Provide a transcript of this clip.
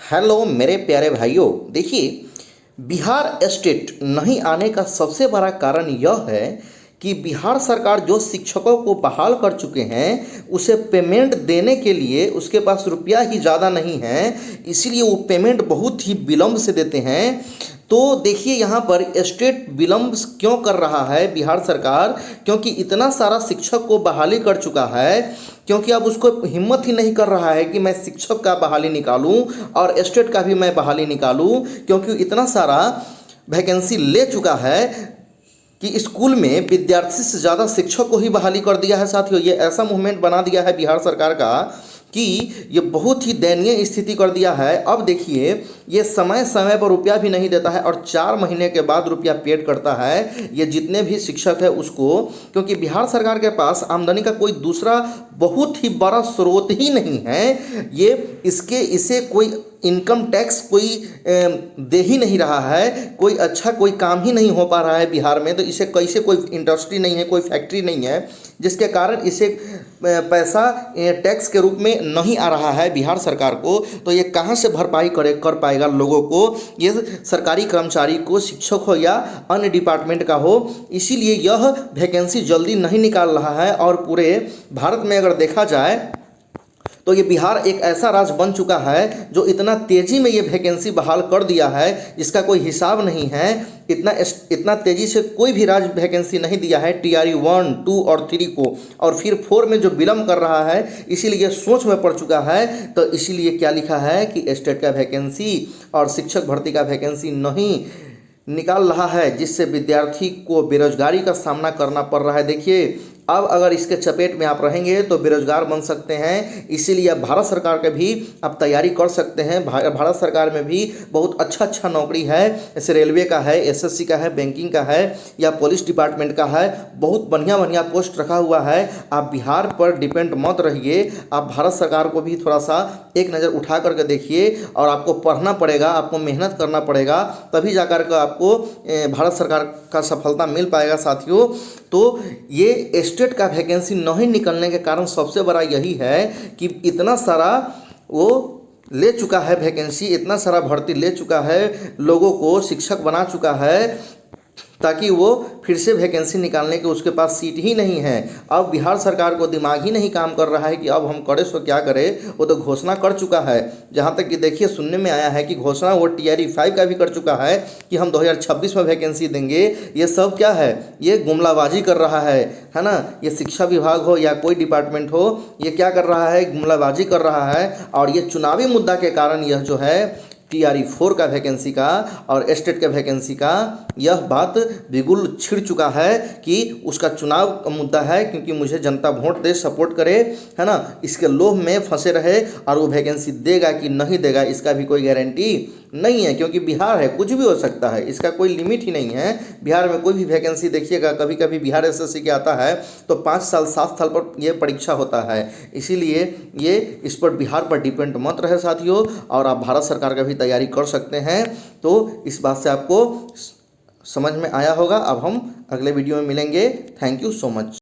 Hello मेरे प्यारे भाइयों। देखिए, बिहार स्टेट नहीं आने का सबसे बड़ा कारण यह है कि बिहार सरकार जो शिक्षकों को बहाल कर चुके हैं उसे पेमेंट देने के लिए उसके पास रुपया ही ज़्यादा नहीं है, इसीलिए वो पेमेंट बहुत ही विलम्ब से देते हैं। तो देखिए यहाँ पर स्टेट विलम्ब क्यों कर रहा है बिहार सरकार, क्योंकि इतना सारा शिक्षक को बहाली कर चुका है, क्योंकि अब उसको हिम्मत ही नहीं कर रहा है कि मैं शिक्षक का बहाली निकालूं और स्टेट का भी मैं बहाली निकालूं, क्योंकि इतना सारा वैकेंसी ले चुका है कि स्कूल में विद्यार्थी से ज़्यादा शिक्षक को ही बहाली कर दिया है। साथियों, ये ऐसा मूवमेंट बना दिया है बिहार सरकार का कि ये बहुत ही दयनीय स्थिति कर दिया है। अब देखिए, ये समय समय पर रुपया भी नहीं देता है और 4 महीने के बाद रुपया पेड करता है ये जितने भी शिक्षक है उसको, क्योंकि बिहार सरकार के पास आमदनी का कोई दूसरा बहुत ही बड़ा स्रोत ही नहीं है। ये इसे कोई इनकम टैक्स कोई दे ही नहीं रहा है, कोई अच्छा कोई काम ही नहीं हो पा रहा है बिहार में। तो इसे कैसे, कोई इंडस्ट्री नहीं है, कोई फैक्ट्री नहीं है, जिसके कारण इसे पैसा टैक्स के रूप में नहीं आ रहा है बिहार सरकार को। तो ये कहाँ से भरपाई कर पाएगा लोगों को, ये सरकारी कर्मचारी को, शिक्षक हो या अन्य डिपार्टमेंट का हो। इसीलिए यह वैकेंसी जल्दी नहीं निकाल रहा है। और पूरे भारत में अगर देखा जाए तो ये बिहार एक ऐसा राज्य बन चुका है जो इतना तेज़ी में ये वैकेंसी बहाल कर दिया है जिसका कोई हिसाब नहीं है। इतना तेज़ी से कोई भी राज्य वैकेंसी नहीं दिया है TRE 1, 2 और 3 को, और फिर 4 में जो विलम्ब कर रहा है, इसीलिए सोच में पड़ चुका है। तो इसीलिए क्या लिखा है कि स्टेट का वैकेंसी और शिक्षक भर्ती का वैकेंसी नहीं निकाल रहा है, जिससे विद्यार्थी को बेरोजगारी का सामना करना पड़ रहा है। देखिए, अब अगर इसके चपेट में आप रहेंगे तो बेरोजगार बन सकते हैं। इसीलिए भारत सरकार के भी आप तैयारी कर सकते हैं। भारत सरकार में भी बहुत अच्छा नौकरी है, जैसे रेलवे का है, SSC का है, बैंकिंग का है या पुलिस डिपार्टमेंट का है। बहुत बढ़िया पोस्ट रखा हुआ है। आप बिहार पर डिपेंड मत रहिए, आप भारत सरकार को भी थोड़ा सा एक नज़र उठा करके देखिए। और आपको पढ़ना पड़ेगा, आपको मेहनत करना पड़ेगा, तभी जाकर के आपको भारत सरकार का सफलता मिल पाएगा। साथियों, तो ये स्टेट का वैकेंसी नहीं निकलने के कारण सबसे बड़ा यही है कि इतना सारा वो ले चुका है वैकेंसी, इतना सारा भर्ती ले चुका है, लोगों को शिक्षक बना चुका है, ताकि वो फिर से वैकेंसी निकालने के उसके पास सीट ही नहीं है। अब बिहार सरकार को दिमाग ही नहीं काम कर रहा है कि अब हम करें सो क्या करें। वो तो घोषणा कर चुका है, जहाँ तक कि देखिए सुनने में आया है कि घोषणा वो TRE 5 का भी कर चुका है कि हम 2026 में वैकेंसी देंगे। ये सब क्या है, ये जुमलाबाजी कर रहा है ना। ये शिक्षा विभाग हो या कोई डिपार्टमेंट हो, ये क्या कर रहा है, जुमलाबाजी कर रहा है। और ये चुनावी मुद्दा के कारण यह जो है TRE 4 का वैकेंसी का और स्टेट के वैकेंसी का यह बात बिल्कुल छिड़ चुका है कि उसका चुनाव का मुद्दा है, क्योंकि मुझे जनता वोट दे, सपोर्ट करे, है ना। इसके लोभ में फंसे रहे और वो वैकेंसी देगा कि नहीं देगा इसका भी कोई गारंटी नहीं है, क्योंकि बिहार है, कुछ भी हो सकता है, इसका कोई लिमिट ही नहीं है। बिहार में कोई भी वैकेंसी देखिएगा, कभी कभी बिहार SSC के आता है तो 5 साल 7 साल पर यह परीक्षा होता है। इसीलिए ये इस पर बिहार पर डिपेंड मत रहे साथियों, और आप भारत सरकार का भी तैयारी कर सकते हैं। तो इस बात से आपको समझ में आया होगा। अब हम अगले वीडियो में मिलेंगे। Thank you so much.